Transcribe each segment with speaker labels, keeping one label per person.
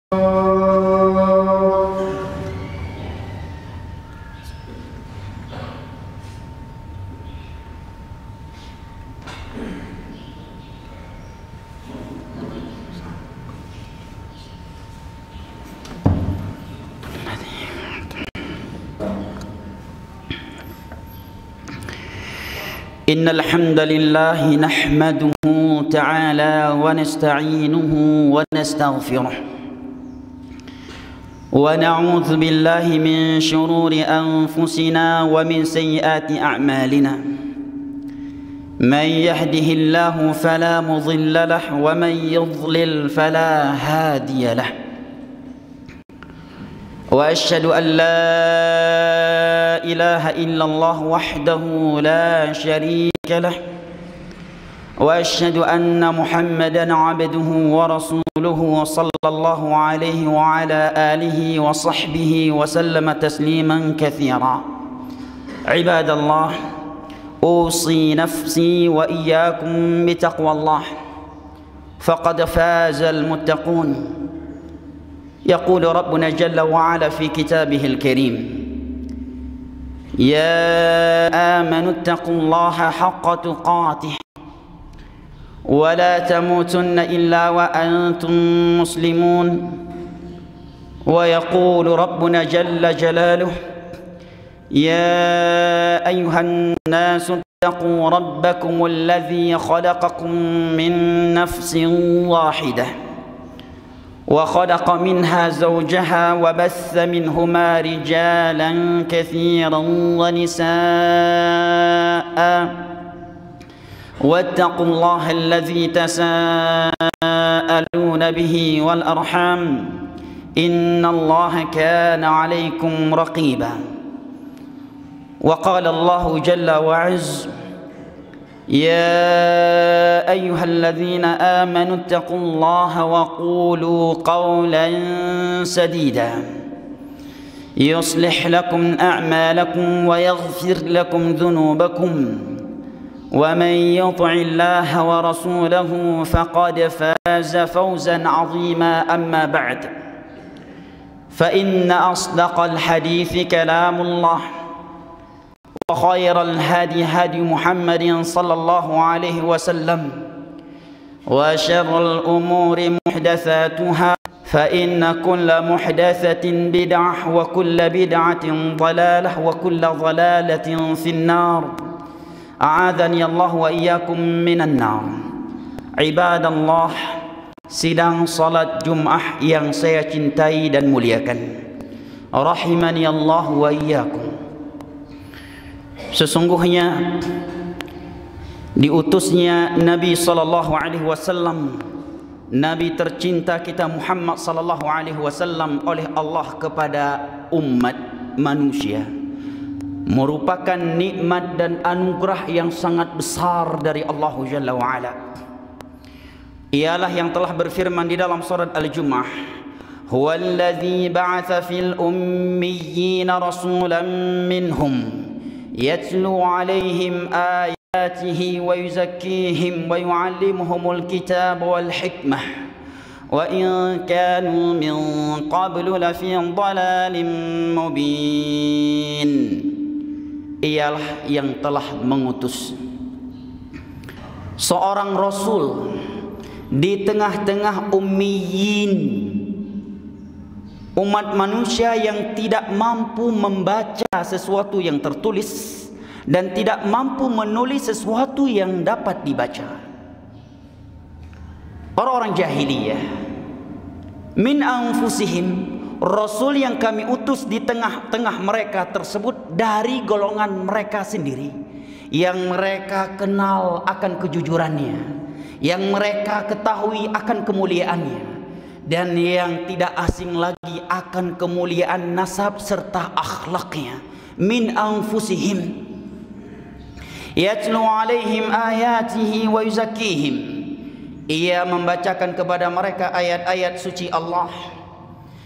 Speaker 1: إن الحمد لله نحمده تعالى ونستعينه ونستغفره ونعوذ بالله من شرور أنفسنا ومن سيئات أعمالنا. من يهده الله فلا مضل له ومن يضلل فلا هادي له. وأشهد أن لا إله إلا الله وحده لا شريك له، وأشهد أن محمدا عبده ورسوله صلى الله عليه وعلى آله وصحبه وسلم تسليما كثيرا. عباد الله، أوصي نفسي وإياكم بتقوى الله، فقد فاز المتقون. يقول ربنا جل وعلا في كتابه الكريم: يا آمنوا اتقوا الله حق تقاته ولا تموتن إلا وأنتم مسلمون. ويقول ربنا جل جلاله: يا أيها الناس اتقوا ربكم الذي خلقكم من نفس واحدة وخلق منها زوجها وبث منهما رجالا كثيرا ونساء واتقوا الله الذي تساءلون به والأرحام إن الله كان عليكم رقيبا. وقال الله جل وعز: يا أيها الذين آمنوا اتقوا الله وقولوا قولا سديدا يصلح لكم أعمالكم ويغفر لكم ذنوبكم ومن يطع الله ورسوله فقد فاز فوزا عظيما. أما بعد، فإن أصدق الحديث كلام الله، وخير الهدي هدي محمد صلى الله عليه وسلم، وشر الأمور محدثاتها، فإن كل محدثة بدعة وكل بدعة ضلالة وكل ضلالة في النار. أعاذني الله وإياكم من النار. عباد الله, sidang salat Jum'ah yang saya cintai dan muliakan, rahimani Allah wa iyyakum. Sesungguhnya diutusnya Nabi sallallahu alaihi wasallam, Nabi tercinta kita Muhammad sallallahu alaihi wasallam oleh Allah kepada umat manusia, merupakan nikmat dan anugerah yang sangat besar dari Allah Jalla wa Ala. Ialah yang telah berfirman di dalam surat Al-Jumu'ah: huwallazi ba'atha fil ummiyyin rasulan minhum يتلو عليهم آياته ويزكيهم ويعلمهم الكتاب والحكمة وإن كانوا من قبل لفي ضلال مبين. Ialah yang telah mengutus seorang Rasul di tengah-tengah ummiyin, umat manusia yang tidak mampu membaca sesuatu yang tertulis dan tidak mampu menulis sesuatu yang dapat dibaca. Orang-orang jahiliyah, min anfusihim, Rasul yang kami utus di tengah-tengah mereka tersebut dari golongan mereka sendiri, yang mereka kenal akan kejujurannya, yang mereka ketahui akan kemuliaannya, dan yang tidak asing lagi akan kemuliaan nasab serta akhlaknya. Min anfusihim yatlu alaihim ayatihi wa yuzakkihim, ia membacakan kepada mereka ayat-ayat suci Allah.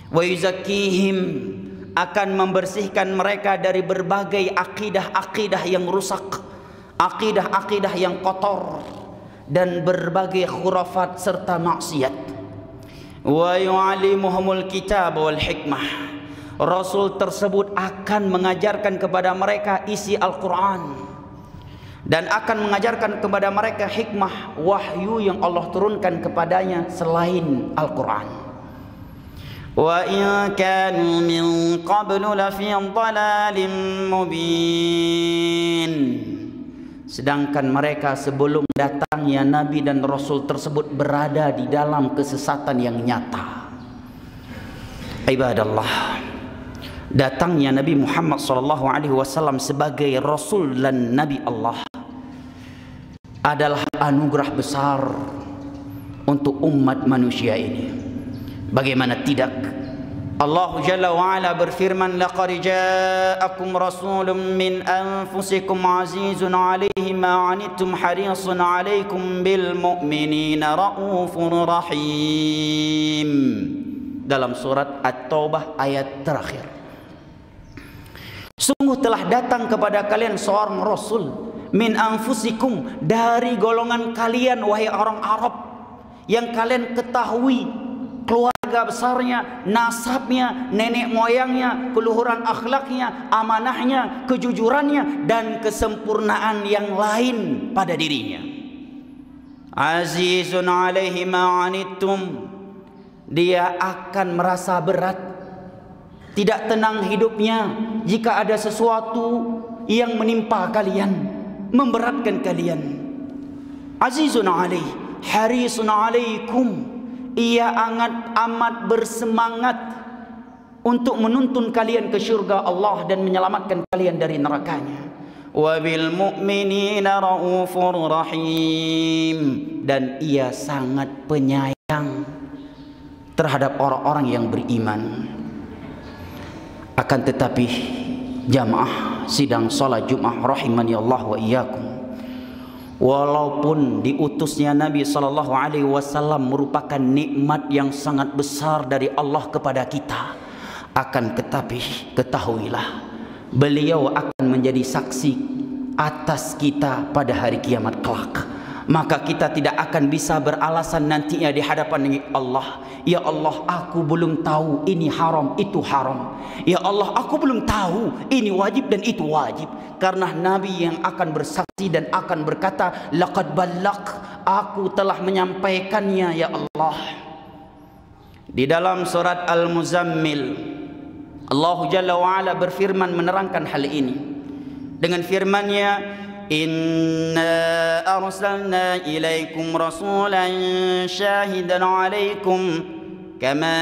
Speaker 1: Wa yuzakkihim, akan membersihkan mereka dari berbagai akidah-akidah yang rusak, akidah-akidah yang kotor, dan berbagai khurafat serta maksiat. wa yu'allimuhumul kitab wal hikmah. Rasul tersebut akan mengajarkan kepada mereka isi Al-Quran dan akan mengajarkan kepada mereka hikmah wahyu yang Allah turunkan kepadanya selain Al-Quran. Wa in kanu min qablu lafi dhalalin mubin. Sedangkan mereka sebelum datangnya Nabi dan Rasul tersebut berada di dalam kesesatan yang nyata. Ibadallah, datangnya Nabi Muhammad SAW sebagai Rasul dan Nabi Allah adalah anugerah besar untuk umat manusia ini. Bagaimana tidak? Allah Jalla wa'ala berfirman, laqad ja'akum rasulun min anfusikum azizun 'alaihi ma 'anittum harisun 'alaikum bil mu'minina raufur rahim. Dalam surat At-Taubah ayat terakhir. Sungguh telah datang kepada kalian seorang rasul min anfusikum, dari golongan kalian wahai orang Arab, yang kalian ketahui keluarga besarnya, nasabnya, nenek moyangnya, keluhuran akhlaknya, amanahnya, kejujurannya, dan kesempurnaan yang lain pada dirinya. Azizun 'alaihi ma 'anittum, dia akan merasa berat, tidak tenang hidupnya jika ada sesuatu yang menimpa kalian, memberatkan kalian. Azizun 'alaihi harisun 'alaikum, ia amat bersemangat untuk menuntun kalian ke syurga Allah dan menyelamatkan kalian dari nerakanya. Wa bil mu'minina raufur rahim, dan ia sangat penyayang terhadap orang-orang yang beriman. Akan tetapi jamaah sidang salat Jumat rahimani Allah wa iyyakum, walaupun diutusnya Nabi SAW merupakan nikmat yang sangat besar dari Allah kepada kita, akan tetapi ketahuilah, beliau akan menjadi saksi atas kita pada hari kiamat kelak. Maka kita tidak akan bisa beralasan nantinya di hadapan Allah, ya Allah, aku belum tahu ini haram itu haram, ya Allah, aku belum tahu ini wajib dan itu wajib. Karena Nabi yang akan bersaksi dan akan berkata, laqad ballaq, aku telah menyampaikannya ya Allah. Di dalam surat Al-Muzammil, Allah Jalla wa'ala berfirman menerangkan hal ini dengan firman-Nya, inna arsalna ilaikum rasulan syahidan alaikum kama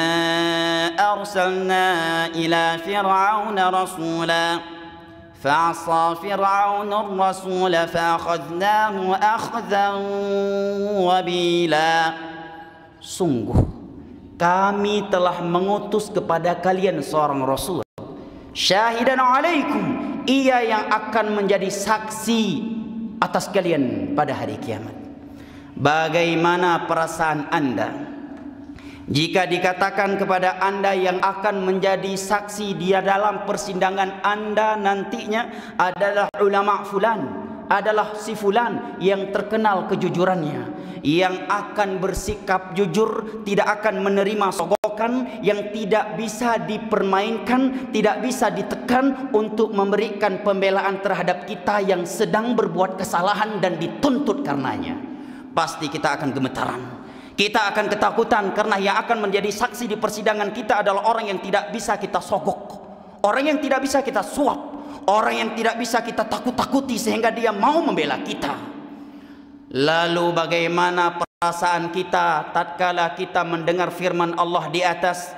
Speaker 1: arsalna ila fir'auna rasula fa'asa fir'auna ar-rasula fa'akhadnahu akhdan wabila. Sungguh kami telah mengutus kepada kalian seorang rasul syahidan alaikum, ia yang akan menjadi saksi atas kalian pada hari kiamat. Bagaimana perasaan Anda jika dikatakan kepada Anda yang akan menjadi saksi dia dalam persidangan Anda nantinya adalah ulama fulan, adalah si fulan yang terkenal kejujurannya, yang akan bersikap jujur, tidak akan menerima sogokan, yang tidak bisa dipermainkan, tidak bisa ditekan untuk memberikan pembelaan terhadap kita yang sedang berbuat kesalahan dan dituntut karenanya. Pasti kita akan gemetaran, kita akan ketakutan, karena yang akan menjadi saksi di persidangan kita adalah orang yang tidak bisa kita sogok, orang yang tidak bisa kita suap, orang yang tidak bisa kita takut-takuti sehingga dia mau membela kita. Lalu bagaimana perasaan kita tatkala kita mendengar firman Allah di atas,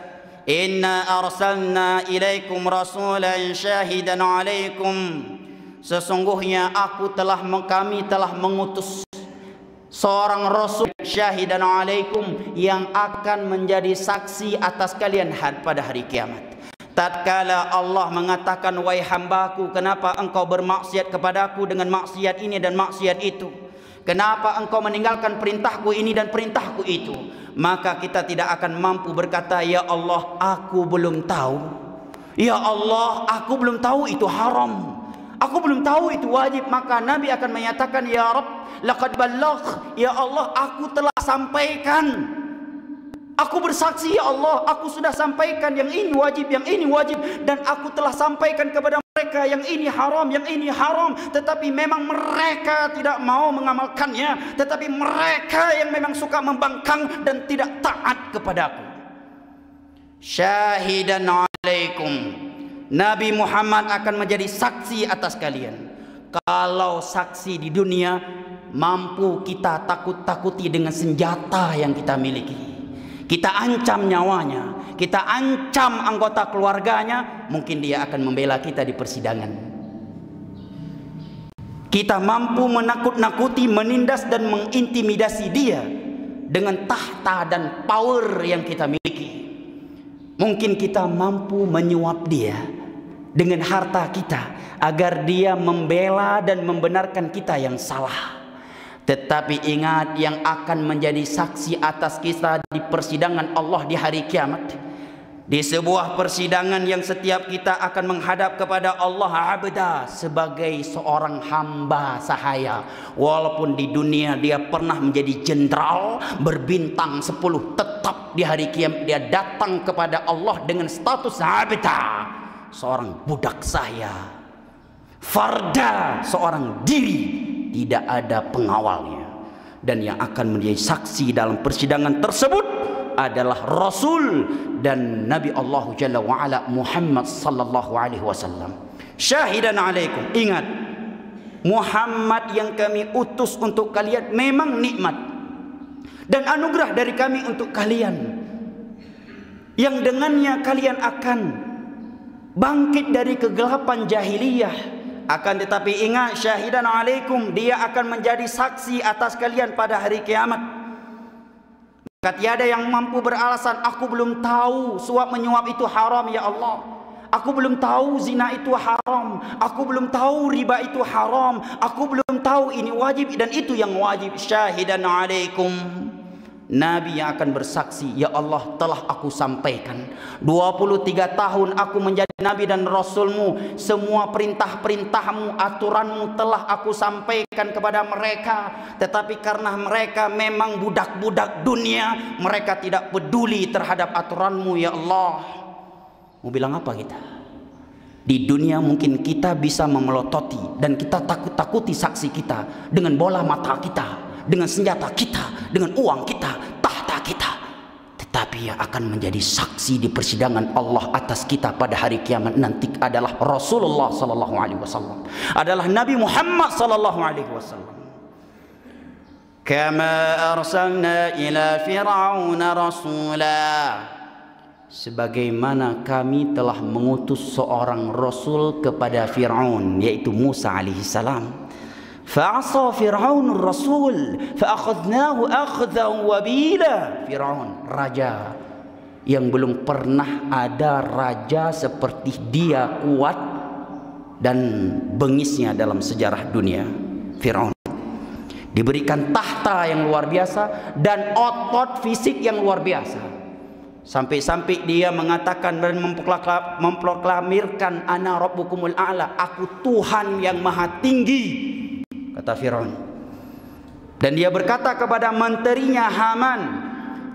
Speaker 1: inna arsalna ilaikum rasulan syahidan alaikum, sesungguhnya kami telah mengutus seorang rasul syahidan alaikum, yang akan menjadi saksi atas kalian pada hari kiamat. Tatkala Allah mengatakan, wahai hambaku, kenapa engkau bermaksiat kepadaku dengan maksiat ini dan maksiat itu? Kenapa engkau meninggalkan perintahku ini dan perintahku itu? Maka kita tidak akan mampu berkata, ya Allah, aku belum tahu. Ya Allah, aku belum tahu itu haram, aku belum tahu itu wajib. Maka Nabi akan menyatakan, ya Rabb, laqad ballagh, ya Allah, aku telah sampaikan,
Speaker 2: Aku bersaksi ya Allah, aku sudah sampaikan yang ini wajib, yang ini wajib, dan aku telah sampaikan kepada mereka yang ini haram, yang ini haram, tetapi memang mereka tidak mau mengamalkannya, tetapi mereka yang memang suka membangkang dan tidak taat kepadaku. Syahidan alaikum, Nabi Muhammad akan menjadi saksi atas kalian. Kalau saksi di dunia, mampu kita takut-takuti dengan senjata yang kita miliki. Kita ancam nyawanya, kita ancam anggota keluarganya, mungkin dia akan membela kita di persidangan. Kita mampu menakut-nakuti, menindas dan mengintimidasi dia dengan tahta dan power yang kita miliki. Mungkin kita mampu menyuap dia dengan harta kita agar dia membela dan membenarkan kita yang salah. Tetapi ingat, yang akan menjadi saksi atas kita di persidangan Allah di hari kiamat, di sebuah persidangan yang setiap kita akan menghadap kepada Allah abda sebagai seorang hamba sahaya. Walaupun di dunia dia pernah menjadi jenderal berbintang 10, tetap di hari kiamat dia datang kepada Allah dengan status abda, seorang budak saya, farda, seorang diri, tidak ada pengawalnya. Dan yang akan menjadi saksi dalam persidangan tersebut adalah Rasul dan Nabi Allah Jalla wa'ala Muhammad sallallahu alaihi wasallam. Syahidan alaikum, ingat, Muhammad yang kami utus untuk kalian memang nikmat dan anugerah dari kami untuk kalian, yang dengannya kalian akan bangkit dari kegelapan jahiliyah. Akan tetapi ingat, syahidan alaikum, dia akan menjadi saksi atas kalian pada hari kiamat. Maka tiada yang mampu beralasan, aku belum tahu suap menyuap itu haram ya Allah, aku belum tahu zina itu haram, aku belum tahu riba itu haram, aku belum tahu ini wajib dan itu yang wajib. Syahidan alaikum, Nabi yang akan bersaksi, ya Allah telah aku sampaikan 23 tahun aku menjadi Nabi dan Rasulmu, semua perintah-perintahmu, aturanmu telah aku sampaikan kepada mereka. Tetapi karena mereka memang budak-budak dunia, mereka tidak peduli terhadap aturanmu ya Allah. Mau bilang apa kita? Di dunia mungkin kita bisa memelototi dan kita takut-takuti saksi kita dengan bola mata kita, dengan senjata kita, dengan uang kita, tahta kita. Tetapi yang akan menjadi saksi di persidangan Allah atas kita pada hari kiamat nanti adalah Rasulullah sallallahu alaihi wasallam, adalah Nabi Muhammad sallallahu alaihi wasallam. Kama arsalna ila fir'auna rasula, sebagaimana kami telah mengutus seorang rasul kepada Fir'aun, yaitu Musa alaihi salam. Fa'asa Fir'aunur Rasul fa'akhadnahu akhdan wabila. Fir'aun, raja yang belum pernah ada raja seperti dia kuat dan bengisnya dalam sejarah dunia. Fir'aun diberikan tahta yang luar biasa dan otot fisik yang luar biasa, sampai-sampai dia mengatakan dan memproklamirkan ana rabbukumul a'la, aku Tuhan yang maha tinggi, kata Fir'aun. Dan dia berkata kepada menterinya Haman,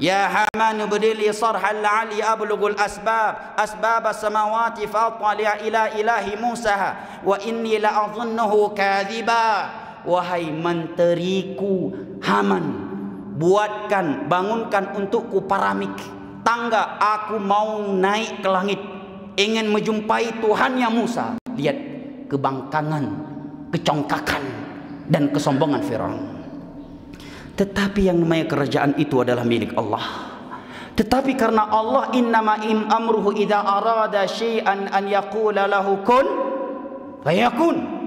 Speaker 2: ya Haman ubdili sarhal la'ali ablughul asbab as-samawati fa'tali'a ila ilahi Musa wa inni la'adhunnuhu kadhiba. Wahai menteriku Haman, buatkan, bangunkan untukku paramik, tangga, aku mau naik ke langit, ingin menjumpai Tuhannya Musa. Lihat kebangkangan, kecongkakan dan kesombongan Firaun. Tetapi yang namanya kerajaan itu adalah milik Allah. Tetapi karena Allah, innama amruhu idza arada syai'an an yaqula lahu kun fayakun.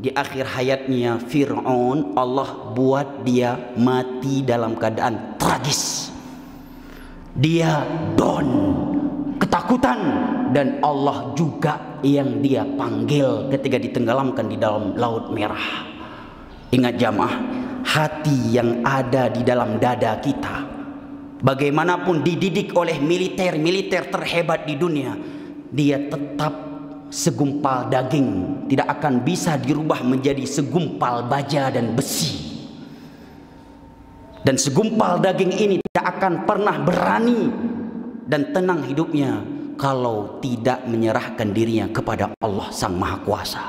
Speaker 2: Di akhir hayatnya Fir'aun, Allah buat dia mati dalam keadaan tragis. Dia down, ketakutan, dan Allah juga yang dia panggil ketika ditenggelamkan di dalam Laut Merah. Ingat jamaah, hati yang ada di dalam dada kita, bagaimanapun dididik oleh militer terhebat di dunia, dia tetap segumpal daging, tidak akan bisa dirubah menjadi segumpal baja dan besi. Dan segumpal daging ini tidak akan pernah berani dan tenang hidupnya kalau tidak menyerahkan dirinya kepada Allah Sang Maha Kuasa.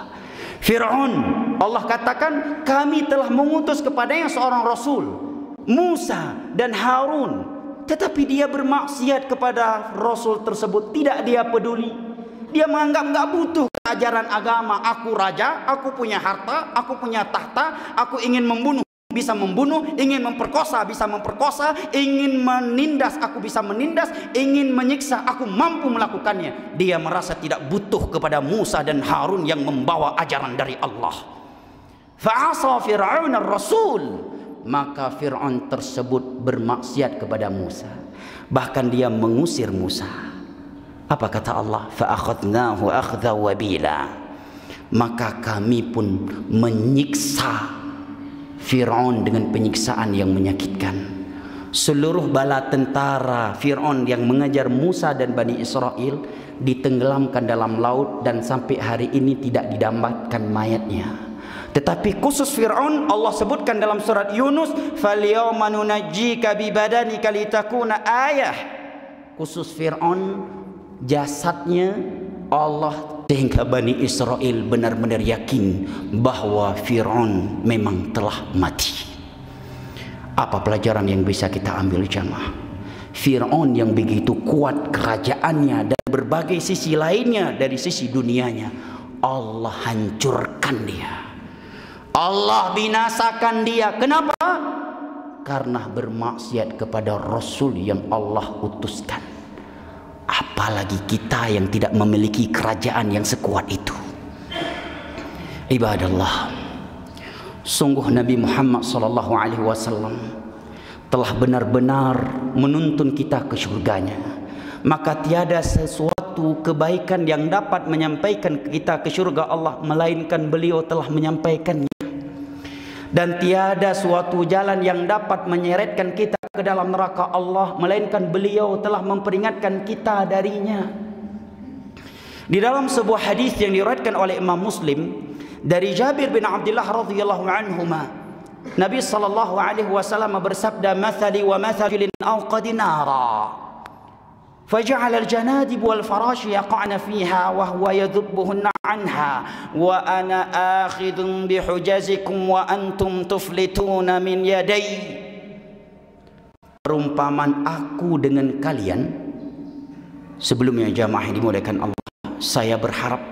Speaker 2: Fir'aun, Allah katakan, kami telah mengutus kepadanya seorang Rasul, Musa dan Harun. Tetapi dia bermaksiat kepada Rasul tersebut. Tidak dia peduli. Dia menganggap nggak butuh ajaran agama. Aku raja, aku punya harta, aku punya tahta, aku ingin membunuh, bisa membunuh, ingin memperkosa, bisa memperkosa, ingin menindas, aku bisa menindas, ingin menyiksa, aku mampu melakukannya. Dia merasa tidak butuh kepada Musa dan Harun yang membawa ajaran dari Allah. Fa'asa Fir'aun ar-Rasul, maka Fir'aun tersebut bermaksiat kepada Musa. Bahkan dia mengusir Musa. Apa kata Allah? Fa'akhadnahu akhdha wabila. Maka kami pun menyiksa Fir'aun dengan penyiksaan yang menyakitkan. Seluruh bala tentara Fir'aun yang mengejar Musa dan Bani Israel ditenggelamkan dalam laut dan sampai hari ini tidak didapatkan mayatnya. Tetapi khusus Fir'aun Allah sebutkan dalam surat Yunus, "Falyawma nunajjika bi badanika litakuna ayah." Khusus Fir'aun, jasadnya Allah, sehingga Bani Israel benar-benar yakin bahwa Fir'aun memang telah mati. Apa pelajaran yang bisa kita ambil jamaah? Fir'aun yang begitu kuat kerajaannya dan berbagai sisi lainnya dari sisi dunianya, Allah hancurkan dia, Allah binasakan dia. Kenapa? Karena bermaksiat kepada Rasul yang Allah utuskan. Apalagi kita yang tidak memiliki kerajaan yang sekuat itu. Ibadallah, sungguh Nabi Muhammad SAW telah benar-benar menuntun kita ke surganya. Maka tiada sesuatu kebaikan yang dapat menyampaikan kita ke surga Allah melainkan beliau telah menyampaikannya. Dan tiada suatu jalan yang dapat menyeretkan kita ke dalam neraka Allah melainkan beliau telah memperingatkan kita darinya. Di dalam sebuah hadis yang diriwayatkan oleh Imam Muslim dari Jabir bin Abdullah radhiyallahu anhuma, Nabi sallallahu alaihi wasallam bersabda, "Mathali wa mathalil awqadi nara, faja'ala al-janadib wal farash yaqa'na fiha wa huwa yadhubbuhunna anha wa ana akhidun bihujazikum wa antum tuflituna min yadai." Perumpamaan aku dengan kalian, sebelumnya jamaah yang dimuliakan Allah, saya berharap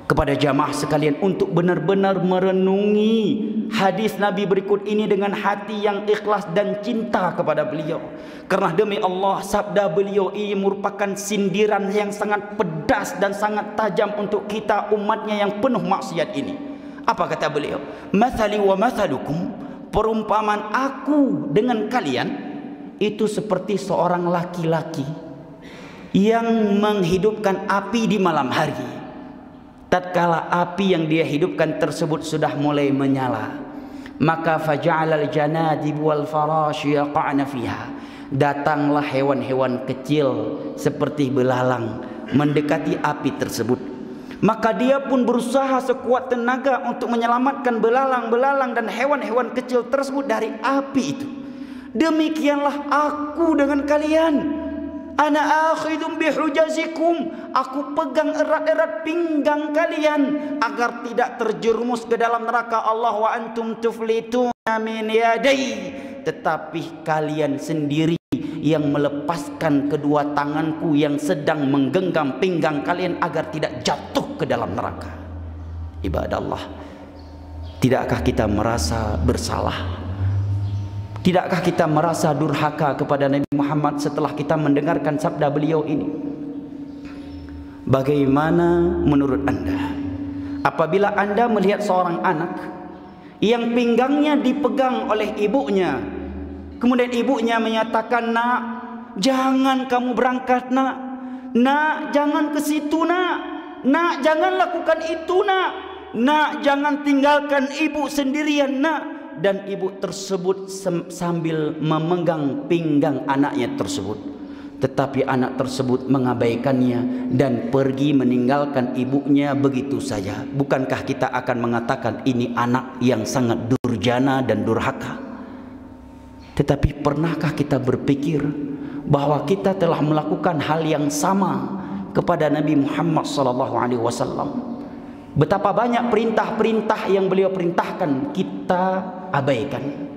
Speaker 2: kepada jamaah sekalian untuk benar-benar merenungi hadis Nabi berikut ini dengan hati yang ikhlas dan cinta kepada beliau. Karena demi Allah, sabda beliau ini merupakan sindiran yang sangat pedas dan sangat tajam untuk kita umatnya yang penuh maksiat ini. Apa kata beliau? Mathali wa mathalukum, perumpamaan aku dengan kalian itu seperti seorang laki-laki yang menghidupkan api di malam hari. Tatkala api yang dia hidupkan tersebut sudah mulai menyala, maka faja'alal janadib wal farash yaqa'na fiha, datanglah hewan-hewan kecil seperti belalang mendekati api tersebut. Maka dia pun berusaha sekuat tenaga untuk menyelamatkan belalang-belalang dan hewan-hewan kecil tersebut dari api itu. Demikianlah aku dengan kalian. Ana akhidum bihujazikum, aku pegang erat-erat pinggang kalian agar tidak terjerumus ke dalam neraka Allah. Wa antum tuflituna min yadai, tetapi kalian sendiri yang melepaskan kedua tanganku yang sedang menggenggam pinggang kalian agar tidak jatuh ke dalam neraka. Ibadallah, tidakkah kita merasa bersalah? Tidakkah kita merasa durhaka kepada Nabi Muhammad setelah kita mendengarkan sabda beliau ini? Bagaimana menurut Anda apabila Anda melihat seorang anak yang pinggangnya dipegang oleh ibunya, kemudian ibunya menyatakan, "Nak, jangan kamu berangkat, nak. Nak, jangan ke situ, nak. Nak, jangan lakukan itu, nak. Nak, jangan tinggalkan ibu sendirian, nak." Dan ibu tersebut sambil memegang pinggang anaknya tersebut, tetapi anak tersebut mengabaikannya dan pergi meninggalkan ibunya begitu saja. Bukankah kita akan mengatakan ini anak yang sangat durjana dan durhaka? Tetapi pernahkah kita berpikir bahwa kita telah melakukan hal yang sama kepada Nabi Muhammad SAW? Betapa banyak perintah-perintah yang beliau perintahkan kita abaikan,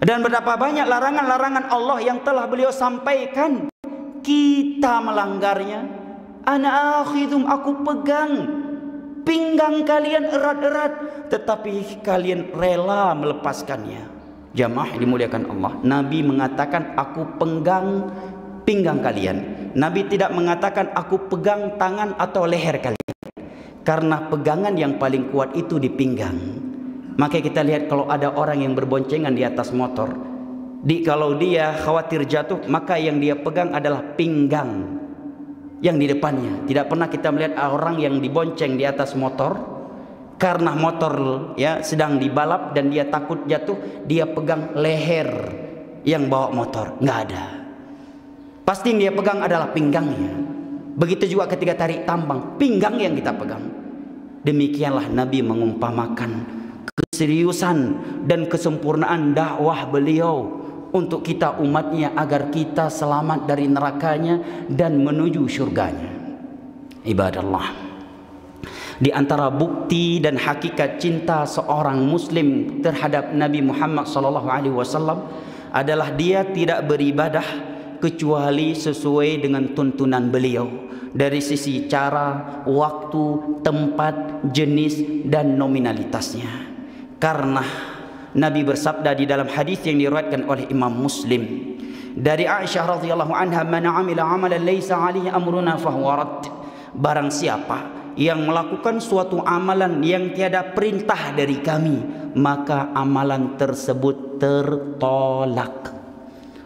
Speaker 2: dan betapa banyak larangan-larangan Allah yang telah beliau sampaikan kita melanggarnya. Ana akhidum, aku pegang pinggang kalian erat-erat, tetapi kalian rela melepaskannya. Jamaah dimuliakan Allah, Nabi mengatakan aku pegang pinggang kalian. Nabi tidak mengatakan aku pegang tangan atau leher kalian, karena pegangan yang paling kuat itu di pinggang. Maka kita lihat kalau ada orang yang berboncengan di atas motor, kalau dia khawatir jatuh, maka yang dia pegang adalah pinggang yang di depannya. Tidak pernah kita melihat orang yang dibonceng di atas motor karena motor ya sedang dibalap dan dia takut jatuh, dia pegang leher yang bawa motor. Nggak ada. Pasti yang dia pegang adalah pinggangnya. Begitu juga ketika tarik tambang, pinggang yang kita pegang. Demikianlah Nabi mengumpamakan keseriusan dan kesempurnaan dakwah beliau untuk kita umatnya, agar kita selamat dari nerakanya dan menuju surganya. Ibadallah, di antara bukti dan hakikat cinta seorang muslim terhadap Nabi Muhammad SAW adalah dia tidak beribadah kecuali sesuai dengan tuntunan beliau, dari sisi cara, waktu, tempat, jenis dan nominalitasnya. Karena Nabi bersabda di dalam hadis yang diriwayatkan oleh Imam Muslim dari Aisyah radhiyallahu anha, "Man 'amila 'amalan laisa 'alaihi amruna fahuwa radd." Barang siapa yang melakukan suatu amalan yang tiada perintah dari kami, maka amalan tersebut tertolak.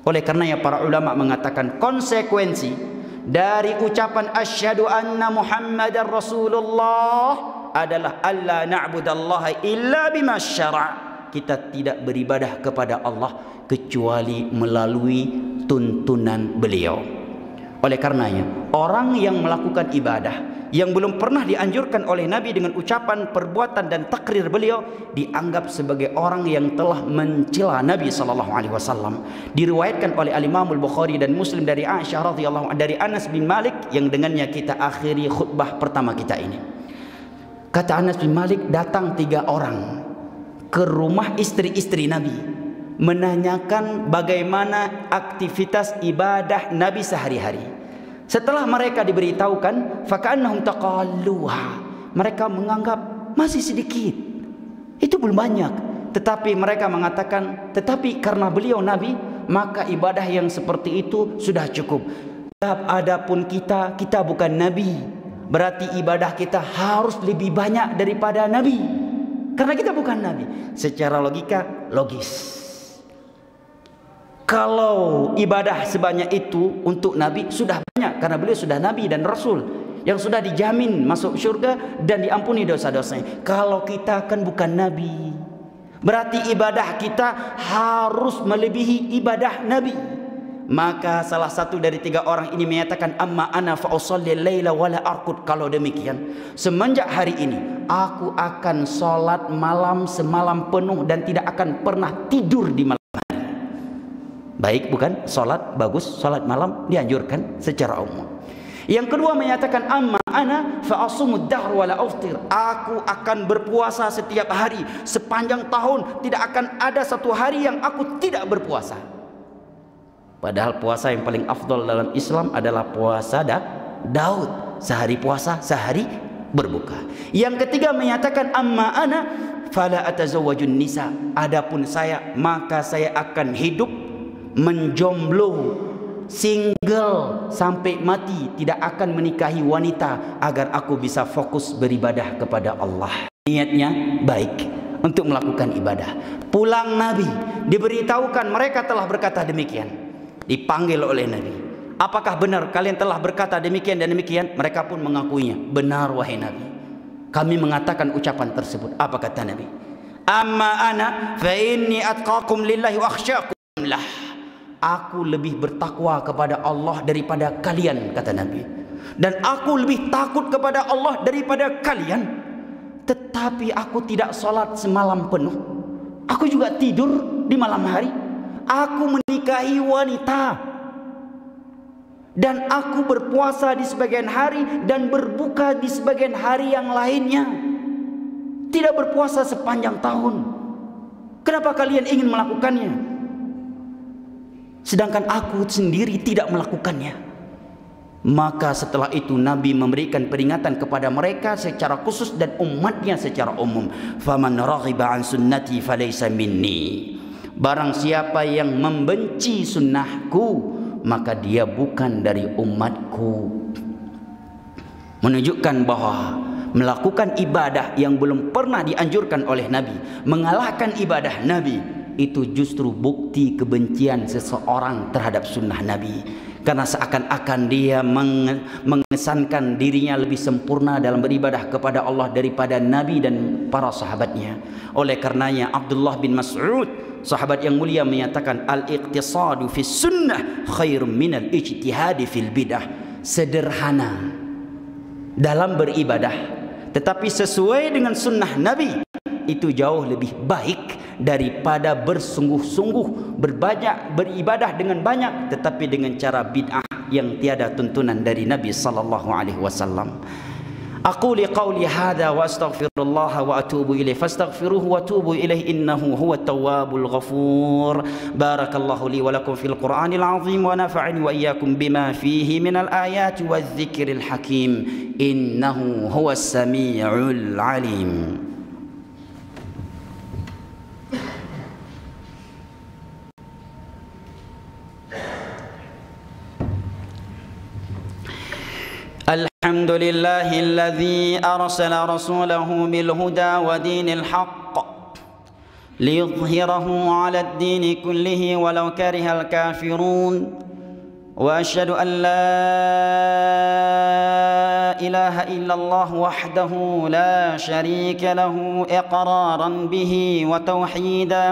Speaker 2: Oleh karenanya para ulama mengatakan konsekuensi dari ucapan asyhadu anna Muhammadar Rasulullah adalah alla na'budallaha illa bima syara'. Kita tidak beribadah kepada Allah kecuali melalui tuntunan beliau. Oleh karenanya, orang yang melakukan ibadah yang belum pernah dianjurkan oleh Nabi dengan ucapan, perbuatan dan takrir beliau, dianggap sebagai orang yang telah mencela Nabi SAW. Diriwayatkan oleh Al-Imam Al-Bukhari dan Muslim dari Aisyah radhiyallahu anha, dari Anas bin Malik, yang dengannya kita akhiri khutbah pertama kita ini. Kata Anas bin Malik, datang 3 orang ke rumah istri-istri Nabi menanyakan bagaimana aktivitas ibadah Nabi sehari-hari. Setelah mereka diberitahukan, faka'annahum taqalluha, mereka menganggap masih sedikit, itu belum banyak. Tetapi mereka mengatakan, tetapi karena beliau Nabi, maka ibadah yang seperti itu sudah cukup. Adapun kita bukan Nabi, berarti ibadah kita harus lebih banyak daripada Nabi, karena kita bukan Nabi. Secara logika, logis. Kalau ibadah sebanyak itu untuk Nabi sudah banyak, karena beliau sudah Nabi dan Rasul yang sudah dijamin masuk surga dan diampuni dosa-dosanya. Kalau kita kan bukan Nabi, berarti ibadah kita harus melebihi ibadah Nabi. Maka salah satu dari 3 orang ini menyatakan, amma ana fa usalli laila wala arqud. Kalau demikian, semenjak hari ini aku akan sholat malam semalam penuh dan tidak akan pernah tidur di malam hari. Baik, bukan? Sholat bagus, sholat malam dianjurkan secara umum. Yang kedua menyatakan, amma ana fa asumud dahr wala aftir. Aku akan berpuasa setiap hari sepanjang tahun, tidak akan ada satu hari yang aku tidak berpuasa. Padahal puasa yang paling afdol dalam Islam adalah puasa Daud, sehari puasa, sehari berbuka. Yang ketiga menyatakan, amma ana fala atazawwajun nisa. Adapun saya, maka saya akan hidup menjomblo, single sampai mati, tidak akan menikahi wanita, agar aku bisa fokus beribadah kepada Allah. Niatnya baik untuk melakukan ibadah. Pulang Nabi diberitahukan mereka telah berkata demikian. Dipanggil oleh Nabi, apakah benar kalian telah berkata demikian dan demikian? Mereka pun mengakuinya, benar wahai Nabi, kami mengatakan ucapan tersebut. Apa kata Nabi? Amma ana fa inni atqakum lillahi wa akhsyakum lah. Aku lebih bertakwa kepada Allah daripada kalian, kata Nabi, dan aku lebih takut kepada Allah daripada kalian. Tetapi aku tidak sholat semalam penuh, aku juga tidur di malam hari. Aku menikahi wanita, dan aku berpuasa di sebagian hari dan berbuka di sebagian hari yang lainnya. Tidak berpuasa sepanjang tahun. Kenapa kalian ingin melakukannya? Sedangkan aku sendiri tidak melakukannya. Maka setelah itu Nabi memberikan peringatan kepada mereka secara khusus dan umatnya secara umum. Faman raghiba an sunnati falaysa minni. Barang siapa yang membenci sunnahku, maka dia bukan dari umatku. Menunjukkan bahwa melakukan ibadah yang belum pernah dianjurkan oleh Nabi, mengalahkan ibadah Nabi, itu justru bukti kebencian seseorang terhadap sunnah Nabi. Karena seakan-akan dia mengesankan dirinya lebih sempurna dalam beribadah kepada Allah daripada Nabi dan para sahabatnya. Oleh karenanya Abdullah bin Mas'ud, sahabat yang mulia, menyatakan al-iqtisadu fi sunnah khair minal ijtihadi fil bidah. Sederhana dalam beribadah tetapi sesuai dengan sunnah Nabi itu jauh lebih baik daripada bersungguh-sungguh beribadah dengan banyak tetapi dengan cara bid'ah yang tiada tuntunan dari Nabi sallallahu alaihi wasallam. Aqulu qawli hadha wa astaghfirullah wa atubu ilaih fastaghfiruhu wa tubu ilaih innahu huwat tawwabul ghafur. Barakallahu li wa lakum fil Qur'anil azim wa nafa'ani wa iyyakum bima fihi minal ayati wadh-dhikril hakim. Innahu huwas samiul alim. الحمد لله الذي أرسل رسوله بالهدى ودين الحق ليظهره على الدين كله ولو كره الكافرون وأشهد أن لا إله إلا الله وحده لا شريك له إقرارا به وتوحيدا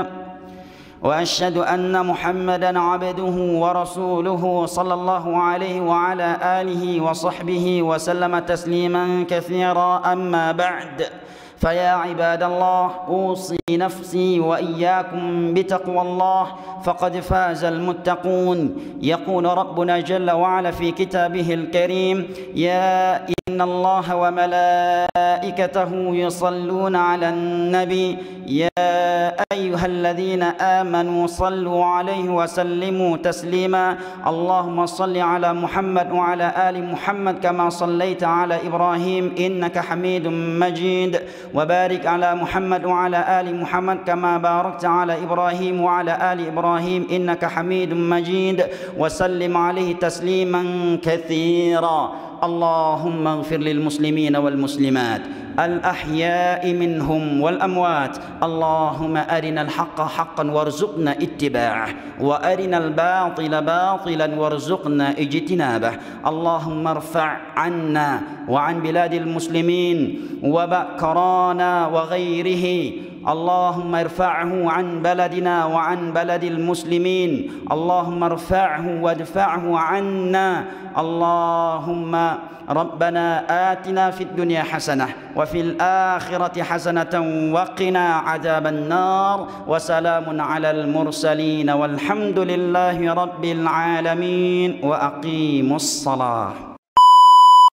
Speaker 2: وأشهد أن محمدا عبده ورسوله صلى الله عليه وعلى آله وصحبه وسلم تسليما كثيرا. أما بعد فيا عباد الله أوصي نفسي وإياكم بتقوى الله فقد فاز المتقون. يقول ربنا جل وعلا في كتابه الكريم يا إن الله وملائكته يصلون على النبي يا أيها الذين آمنوا صلوا عليه وسلموا تسليما. اللهم صل على محمد وعلى آل محمد كما صليت على إبراهيم إنك حميد مجيد وبارك على محمد وعلى آل محمد كما باركت على إبراهيم وعلى آل إبراهيم إنك حميد مجيد وسلم عليه تسليما كثيرا. اللهم اغفر للمسلمين والمسلمات الأحياء منهم والأموات. اللهم أرنا الحق حقا وارزقنا اتباعه وأرنا الباطل باطلا وارزقنا اجتنابه. اللهم ارفع عنا وعن بلاد المسلمين وباء كورونا وغيره. اللهم ارفعه عن بلدنا وعن بلد المسلمين. اللهم ارفعه وادفعه عنا. اللهم ربنا آتنا في الدنيا حسنة وفي الآخرة حسنة وقنا عذاب النار. وسلام على المرسلين والحمد لله رب العالمين. وأقيموا الصلاة.